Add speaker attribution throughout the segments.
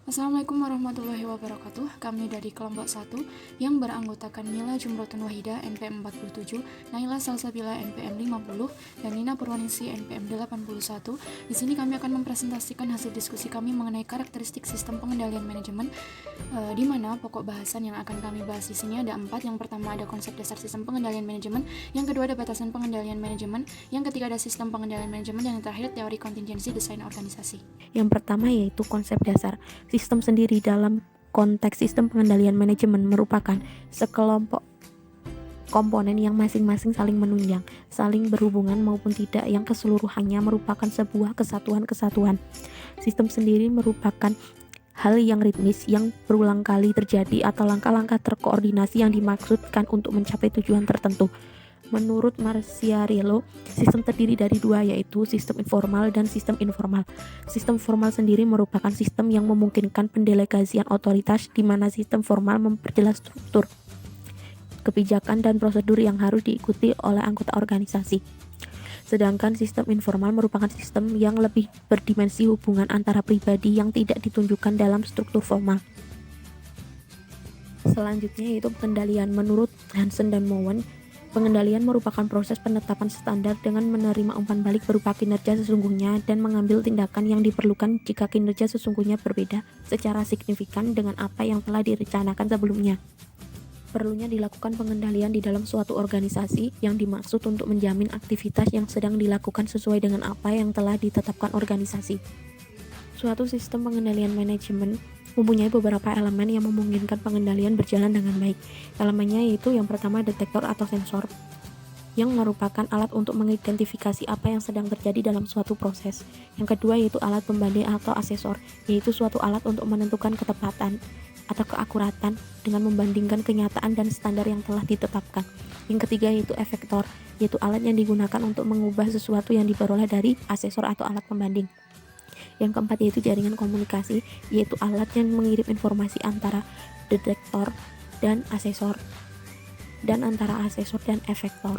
Speaker 1: Assalamualaikum warahmatullahi wabarakatuh. Kami dari kelompok 1 yang beranggotakan Mila Jumrotun Wahida NPM 47, Naila Salsabila NPM 50, dan Nina Purwaningsi NPM 81. Di sini kami akan mempresentasikan hasil diskusi kami mengenai karakteristik sistem pengendalian manajemen, di mana pokok bahasan yang akan kami bahas di sini ada 4. Yang pertama ada konsep dasar sistem pengendalian manajemen, yang kedua ada batasan pengendalian manajemen, yang ketiga ada sistem pengendalian manajemen, dan yang terakhir teori kontingensi desain organisasi.
Speaker 2: Yang pertama yaitu konsep dasar. Sistem sendiri dalam konteks sistem pengendalian manajemen merupakan sekelompok komponen yang masing-masing saling menunjang, saling berhubungan maupun tidak, yang keseluruhannya merupakan sebuah kesatuan-kesatuan. Sistem sendiri merupakan hal yang ritmis yang berulang kali terjadi atau langkah-langkah terkoordinasi yang dimaksudkan untuk mencapai tujuan tertentu. Menurut Marciariello, sistem terdiri dari dua, yaitu sistem informal dan sistem informal. Sistem formal sendiri merupakan sistem yang memungkinkan pendelegasian otoritas, di mana sistem formal memperjelas struktur, kebijakan, dan prosedur yang harus diikuti oleh anggota organisasi. Sedangkan sistem informal merupakan sistem yang lebih berdimensi hubungan antara pribadi yang tidak ditunjukkan dalam struktur formal. Selanjutnya yaitu pengendalian. Menurut Hansen dan Mowen, pengendalian merupakan proses penetapan standar dengan menerima umpan balik berupa kinerja sesungguhnya dan mengambil tindakan yang diperlukan jika kinerja sesungguhnya berbeda secara signifikan dengan apa yang telah direncanakan sebelumnya. Perlunya dilakukan pengendalian di dalam suatu organisasi yang dimaksud untuk menjamin aktivitas yang sedang dilakukan sesuai dengan apa yang telah ditetapkan organisasi. Suatu sistem pengendalian manajemen mempunyai beberapa elemen yang memungkinkan pengendalian berjalan dengan baik. Elemennya yaitu yang pertama detektor atau sensor, yang merupakan alat untuk mengidentifikasi apa yang sedang terjadi dalam suatu proses. Yang kedua yaitu alat pembanding atau asesor, yaitu suatu alat untuk menentukan ketepatan atau keakuratan dengan membandingkan kenyataan dan standar yang telah ditetapkan. Yang ketiga yaitu efektor, yaitu alat yang digunakan untuk mengubah sesuatu yang diperoleh dari asesor atau alat pembanding. Yang keempat yaitu jaringan komunikasi, yaitu alat yang mengirim informasi antara detektor dan asesor, dan antara asesor dan efektor.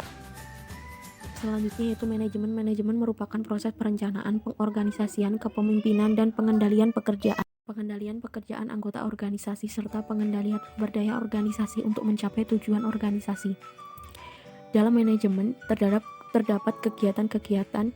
Speaker 2: Selanjutnya yaitu manajemen. Manajemen merupakan proses perencanaan, pengorganisasian, kepemimpinan, dan pengendalian pekerjaan. Pengendalian pekerjaan anggota organisasi serta pengendalian sumber daya organisasi untuk mencapai tujuan organisasi. Dalam manajemen terdapat kegiatan-kegiatan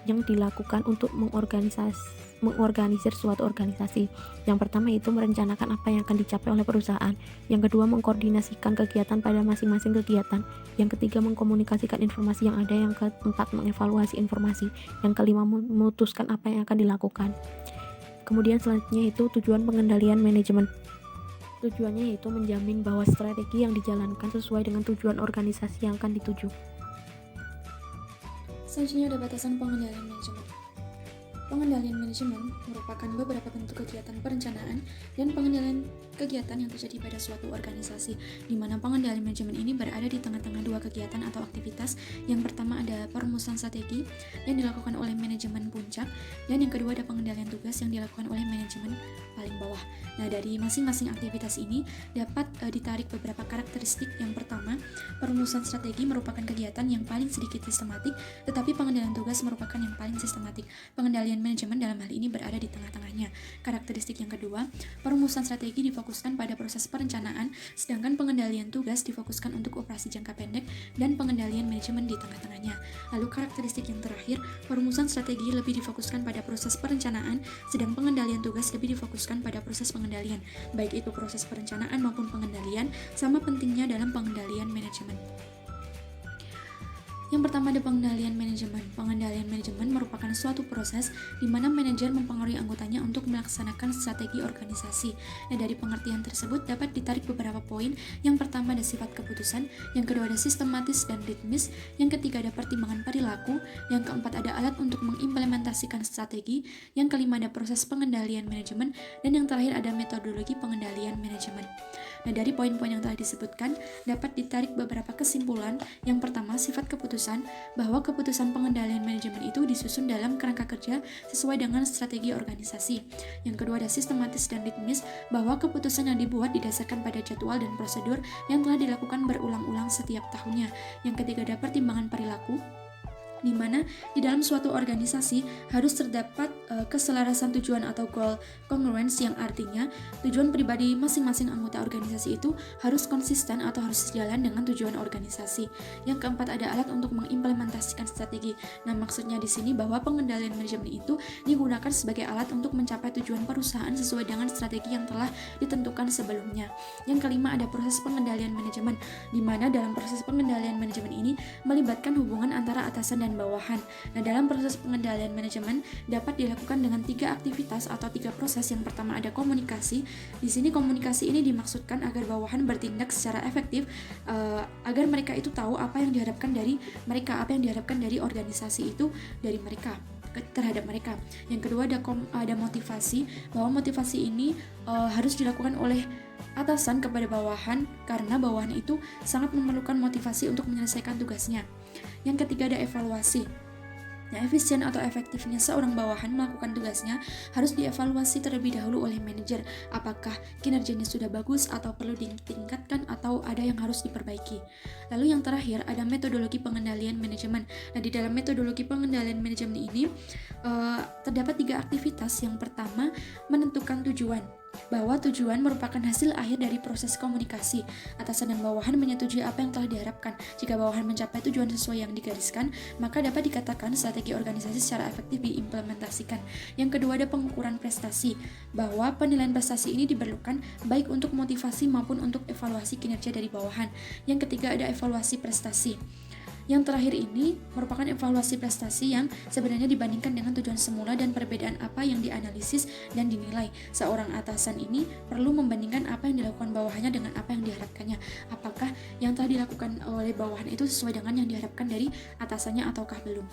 Speaker 2: yang dilakukan untuk mengorganisir suatu organisasi. Yang pertama itu merencanakan apa yang akan dicapai oleh perusahaan. Yang kedua mengkoordinasikan kegiatan pada masing-masing kegiatan. Yang ketiga mengkomunikasikan informasi yang ada. Yang keempat mengevaluasi informasi. Yang kelima memutuskan apa yang akan dilakukan. Kemudian selanjutnya itu tujuan pengendalian manajemen. Tujuannya yaitu menjamin bahwa strategi yang dijalankan sesuai dengan tujuan organisasi yang akan dituju.
Speaker 1: Selanjutnya ada batasan pengendalian manajemen. Pengendalian manajemen merupakan beberapa bentuk kegiatan perencanaan dan pengendalian kegiatan yang terjadi pada suatu organisasi, di mana pengendalian manajemen ini berada di tengah-tengah dua kegiatan atau aktivitas. Yang pertama ada perumusan strategi yang dilakukan oleh manajemen puncak, dan yang kedua ada pengendalian tugas yang dilakukan oleh manajemen paling bawah. Nah, dari masing-masing aktivitas ini dapat ditarik beberapa karakteristik. Yang pertama, perumusan strategi merupakan kegiatan yang paling sedikit sistematik, tetapi pengendalian tugas merupakan yang paling sistematik. Pengendalian manajemen dalam hal ini berada di tengah-tengahnya. Karakteristik yang kedua, perumusan strategi difokuskan pada proses perencanaan, sedangkan pengendalian tugas difokuskan untuk operasi jangka pendek, dan pengendalian manajemen di tengah-tengahnya. Lalu karakteristik yang terakhir, perumusan strategi lebih difokuskan pada proses perencanaan, sedang pengendalian tugas lebih difokuskan pada proses pengendalian. Baik itu proses perencanaan maupun pengendalian sama pentingnya dalam pengendalian manajemen. Yang pertama ada pengendalian manajemen. Pengendalian manajemen merupakan suatu proses di mana manajer mempengaruhi anggotanya untuk melaksanakan strategi organisasi. Nah, dari pengertian tersebut dapat ditarik beberapa poin. Yang pertama ada sifat keputusan, yang kedua ada sistematis dan ritmis, yang ketiga ada pertimbangan perilaku, yang keempat ada alat untuk mengimplementasikan strategi, yang kelima ada proses pengendalian manajemen, dan yang terakhir ada metodologi pengendalian manajemen. Nah, dari poin-poin yang telah disebutkan dapat ditarik beberapa kesimpulan. Yang pertama, sifat keputusan, bahwa keputusan pengendalian manajemen itu disusun dalam kerangka kerja sesuai dengan strategi organisasi. Yang kedua ada sistematis dan ritmis, bahwa keputusan yang dibuat didasarkan pada jadwal dan prosedur yang telah dilakukan berulang-ulang setiap tahunnya. Yang ketiga ada pertimbangan perilaku, di mana di dalam suatu organisasi harus terdapat keselarasan tujuan atau goal congruence, yang artinya tujuan pribadi masing-masing anggota organisasi itu harus konsisten atau harus sejalan dengan tujuan organisasi. Yang keempat, ada alat untuk mengimplementasikan strategi. Nah, maksudnya di sini bahwa pengendalian manajemen itu digunakan sebagai alat untuk mencapai tujuan perusahaan sesuai dengan strategi yang telah ditentukan sebelumnya. Yang kelima, ada proses pengendalian manajemen, di mana dalam proses pengendalian manajemen ini melibatkan hubungan antara atasan dan bawahan. Nah, dalam proses pengendalian manajemen dapat dilakukan dengan 3 aktivitas atau 3 proses. Yang pertama ada komunikasi. Di sini komunikasi ini dimaksudkan agar bawahan bertindak secara efektif, agar mereka itu tahu apa yang diharapkan dari mereka, apa yang diharapkan dari organisasi itu dari mereka, terhadap mereka. Yang kedua ada motivasi, bahwa motivasi ini harus dilakukan oleh atasan kepada bawahan karena bawahan itu sangat memerlukan motivasi untuk menyelesaikan tugasnya. Yang ketiga ada evaluasi. Nah, efisien atau efektifnya seorang bawahan melakukan tugasnya harus dievaluasi terlebih dahulu oleh manajer, apakah kinerjanya sudah bagus atau perlu ditingkatkan atau ada yang harus diperbaiki. Lalu yang terakhir ada metodologi pengendalian manajemen. Nah, di dalam metodologi pengendalian manajemen ini terdapat 3 aktivitas. Yang pertama, menentukan tujuan, bahwa tujuan merupakan hasil akhir dari proses komunikasi. Atasan dan bawahan menyetujui apa yang telah diharapkan. Jika bawahan mencapai tujuan sesuai yang digariskan, maka dapat dikatakan strategi organisasi secara efektif diimplementasikan. Yang kedua ada pengukuran prestasi, bahwa penilaian prestasi ini diperlukan baik untuk motivasi maupun untuk evaluasi kinerja dari bawahan. Yang ketiga ada evaluasi prestasi. Yang terakhir ini merupakan evaluasi prestasi yang sebenarnya dibandingkan dengan tujuan semula dan perbedaan apa yang dianalisis dan dinilai. Seorang atasan ini perlu membandingkan apa yang dilakukan bawahannya dengan apa yang diharapkannya. Apakah yang telah dilakukan oleh bawahan itu sesuai dengan yang diharapkan dari atasannya ataukah belum.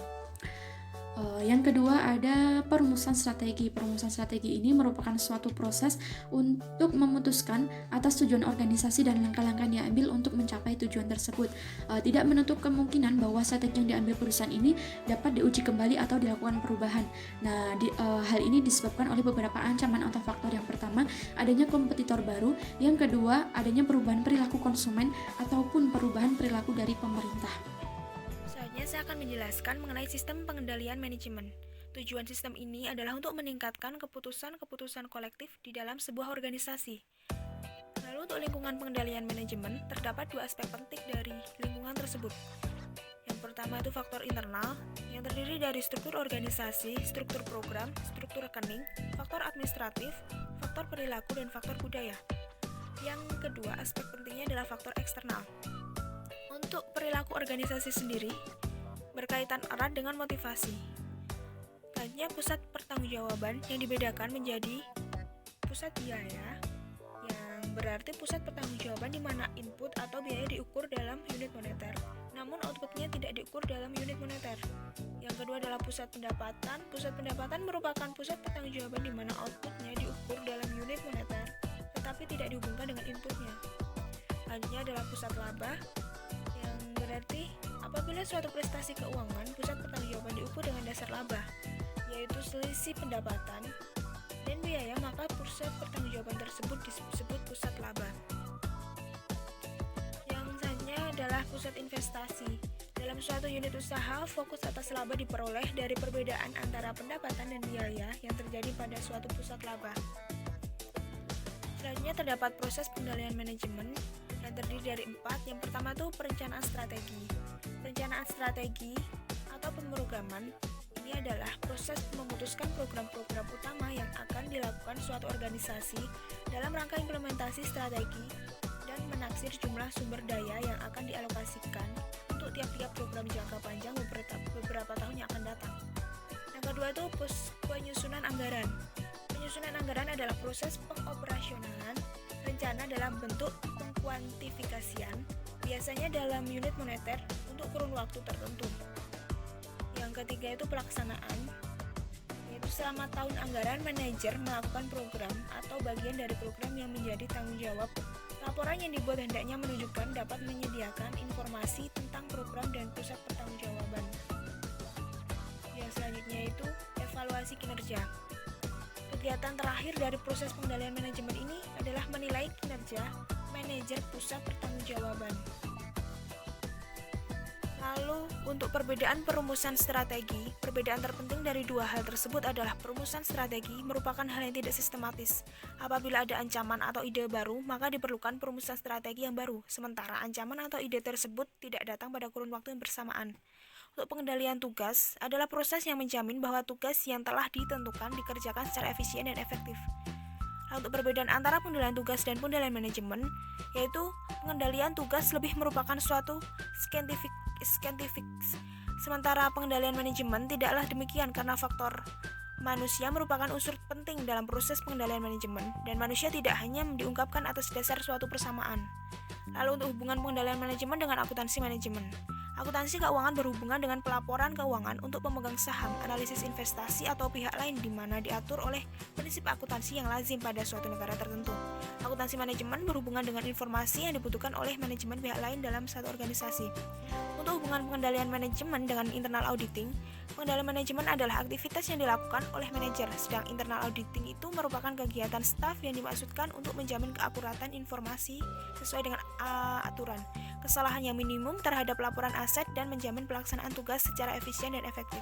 Speaker 1: Yang kedua ada perumusan strategi. Perumusan strategi ini merupakan suatu proses untuk memutuskan atas tujuan organisasi dan langkah-langkah yang diambil untuk mencapai tujuan tersebut. Tidak menutup kemungkinan bahwa strategi yang diambil perusahaan ini dapat diuji kembali atau dilakukan perubahan. Nah, hal ini disebabkan oleh beberapa ancaman atau faktor. Yang pertama, adanya kompetitor baru. Yang kedua, adanya perubahan perilaku konsumen ataupun perubahan perilaku dari pemerintah.
Speaker 3: Selanjutnya saya akan menjelaskan mengenai sistem pengendalian manajemen. Tujuan sistem ini adalah untuk meningkatkan keputusan-keputusan kolektif di dalam sebuah organisasi. Lalu untuk lingkungan pengendalian manajemen, terdapat 2 aspek penting dari lingkungan tersebut. Yang pertama itu faktor internal, yang terdiri dari struktur organisasi, struktur program, struktur rekening, faktor administratif, faktor perilaku, dan faktor budaya. Yang kedua, aspek pentingnya adalah faktor eksternal. Untuk perilaku organisasi sendiri berkaitan erat dengan motivasi. Selanjutnya pusat pertanggungjawaban yang dibedakan menjadi pusat biaya, yang berarti pusat pertanggungjawaban di mana input atau biaya diukur dalam unit moneter, namun outputnya tidak diukur dalam unit moneter. Yang kedua adalah pusat pendapatan. Pusat pendapatan merupakan pusat pertanggungjawaban di mana outputnya diukur dalam unit moneter, tetapi tidak dihubungkan dengan inputnya. Selanjutnya adalah pusat laba, yang berarti apabila suatu prestasi keuangan, pusat pertanggungjawaban diukur dengan dasar laba, yaitu selisih pendapatan dan biaya, maka pusat pertanggungjawaban tersebut disebut pusat laba. Yang selanjutnya adalah pusat investasi. Dalam suatu unit usaha, fokus atas laba diperoleh dari perbedaan antara pendapatan dan biaya yang terjadi pada suatu pusat laba. Selanjutnya terdapat proses pengendalian manajemen yang terdiri dari 4. Yang pertama itu perencanaan strategi. Perencanaan strategi atau pemrograman ini adalah proses memutuskan program-program utama yang akan dilakukan suatu organisasi dalam rangka implementasi strategi dan menaksir jumlah sumber daya yang akan dialokasikan untuk tiap-tiap program jangka panjang beberapa tahun yang akan datang. Yang kedua itu penyusunan anggaran. Penyusunan anggaran adalah proses pengoperasionalan rencana dalam bentuk pengkuantifikasian, biasanya dalam unit moneter untuk kurun waktu tertentu. Yang ketiga itu pelaksanaan, yaitu selama tahun anggaran manajer melakukan program atau bagian dari program yang menjadi tanggung jawab. Laporan yang dibuat hendaknya menunjukkan dapat menyediakan informasi tentang program dan pusat pertanggungjawaban. Yang selanjutnya itu evaluasi kinerja. Kegiatan terakhir dari proses pengendalian manajemen ini adalah menilai kinerja manajer pusat pertanggungjawaban. Lalu, untuk perbedaan perumusan strategi, perbedaan terpenting dari dua hal tersebut adalah perumusan strategi merupakan hal yang tidak sistematis. Apabila ada ancaman atau ide baru, maka diperlukan perumusan strategi yang baru, sementara ancaman atau ide tersebut tidak datang pada kurun waktu yang bersamaan. Untuk pengendalian tugas adalah proses yang menjamin bahwa tugas yang telah ditentukan dikerjakan secara efisien dan efektif. Nah, untuk perbedaan antara pengendalian tugas dan pengendalian manajemen, yaitu pengendalian tugas lebih merupakan suatu scientific, sementara pengendalian manajemen tidaklah demikian karena faktor manusia merupakan unsur penting dalam proses pengendalian manajemen, dan manusia tidak hanya diungkapkan atas dasar suatu persamaan. Lalu untuk hubungan pengendalian manajemen dengan akuntansi manajemen. Akuntansi keuangan berhubungan dengan pelaporan keuangan untuk pemegang saham, analisis investasi atau pihak lain di mana diatur oleh prinsip akuntansi yang lazim pada suatu negara tertentu. Akuntansi manajemen berhubungan dengan informasi yang dibutuhkan oleh manajemen pihak lain dalam satu organisasi. Untuk hubungan pengendalian manajemen dengan internal auditing, pengendalian manajemen adalah aktivitas yang dilakukan oleh manajer, sedang internal auditing itu merupakan kegiatan staf yang dimaksudkan untuk menjamin keakuratan informasi sesuai dengan aturan, kesalahan yang minimum terhadap laporan aset, dan menjamin pelaksanaan tugas secara efisien dan efektif.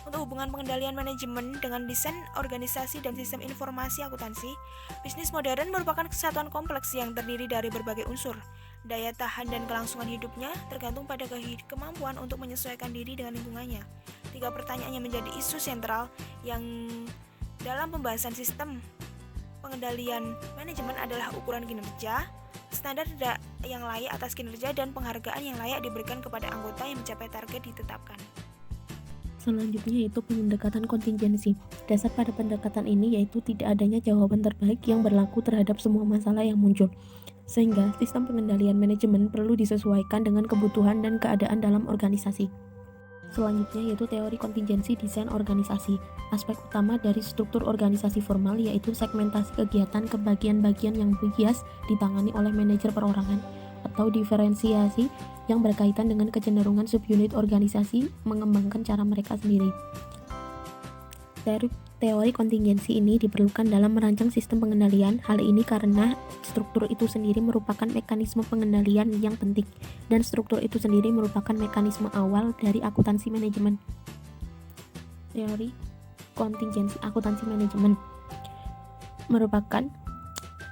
Speaker 3: Untuk hubungan pengendalian manajemen dengan desain organisasi dan sistem informasi akuntansi, bisnis modern merupakan kesatuan kompleks yang terdiri dari berbagai unsur. Daya tahan dan kelangsungan hidupnya tergantung pada kemampuan untuk menyesuaikan diri dengan lingkungannya. 3 pertanyaan yang menjadi isu sentral yang dalam pembahasan sistem pengendalian manajemen adalah ukuran kinerja, standar yang layak atas kinerja, dan penghargaan yang layak diberikan kepada anggota yang mencapai target ditetapkan.
Speaker 2: Selanjutnya yaitu pendekatan kontingensi. Dasar pada pendekatan ini yaitu tidak adanya jawaban terbaik yang berlaku terhadap semua masalah yang muncul. Sehingga sistem pengendalian manajemen perlu disesuaikan dengan kebutuhan dan keadaan dalam organisasi. Selanjutnya yaitu teori kontingensi desain organisasi. Aspek utama dari struktur organisasi formal yaitu segmentasi kegiatan ke bagian-bagian yang bias ditangani oleh manajer perorangan, atau diferensiasi yang berkaitan dengan kecenderungan subunit organisasi mengembangkan cara mereka sendiri. Teori kontingensi ini diperlukan dalam merancang sistem pengendalian. Hal ini karena struktur itu sendiri merupakan mekanisme pengendalian yang penting, dan struktur itu sendiri merupakan mekanisme awal dari akuntansi manajemen. Teori kontingensi akuntansi manajemen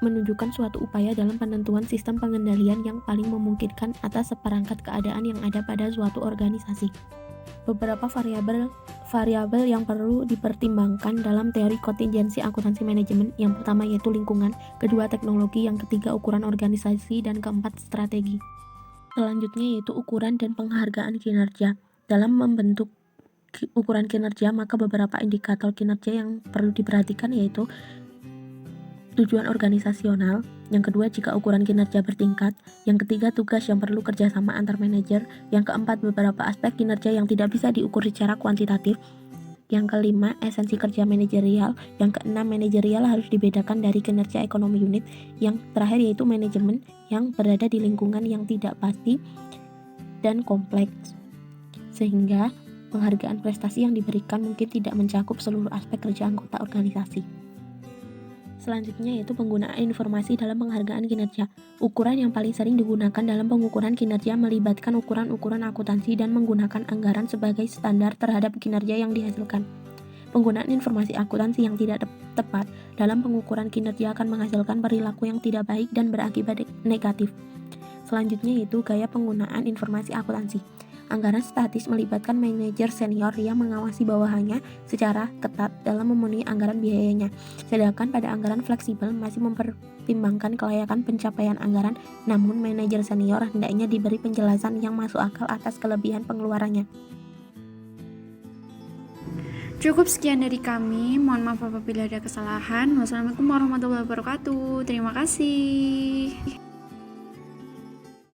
Speaker 2: menunjukkan suatu upaya dalam penentuan sistem pengendalian yang paling memungkinkan atas seperangkat keadaan yang ada pada suatu organisasi. Beberapa variabel yang perlu dipertimbangkan dalam teori kontingensi akuntansi manajemen. Yang pertama yaitu lingkungan, kedua teknologi, yang ketiga ukuran organisasi, dan keempat strategi. Selanjutnya yaitu ukuran dan penghargaan kinerja. Dalam membentuk ukuran kinerja, maka beberapa indikator kinerja yang perlu diperhatikan yaitu tujuan organisasional, yang kedua jika ukuran kinerja bertingkat, yang ketiga tugas yang perlu kerjasama antar manajer, yang keempat beberapa aspek kinerja yang tidak bisa diukur secara kuantitatif, yang kelima esensi kerja manajerial, yang keenam manajerial harus dibedakan dari kinerja ekonomi unit, yang terakhir yaitu manajemen yang berada di lingkungan yang tidak pasti dan kompleks, sehingga penghargaan prestasi yang diberikan mungkin tidak mencakup seluruh aspek kerja anggota organisasi. Selanjutnya yaitu penggunaan informasi dalam penghargaan kinerja. Ukuran yang paling sering digunakan dalam pengukuran kinerja melibatkan ukuran-ukuran akuntansi dan menggunakan anggaran sebagai standar terhadap kinerja yang dihasilkan. Penggunaan informasi akuntansi yang tidak tepat dalam pengukuran kinerja akan menghasilkan perilaku yang tidak baik dan berakibat negatif. Selanjutnya yaitu gaya penggunaan informasi akuntansi. Anggaran statis melibatkan manajer senior yang mengawasi bawahannya secara ketat dalam memenuhi anggaran biayanya. Sedangkan pada anggaran fleksibel masih mempertimbangkan kelayakan pencapaian anggaran, namun manajer senior hendaknya diberi penjelasan yang masuk akal atas kelebihan pengeluarannya.
Speaker 1: Cukup sekian dari kami. Mohon maaf apabila ada kesalahan. Wassalamualaikum warahmatullahi wabarakatuh. Terima kasih.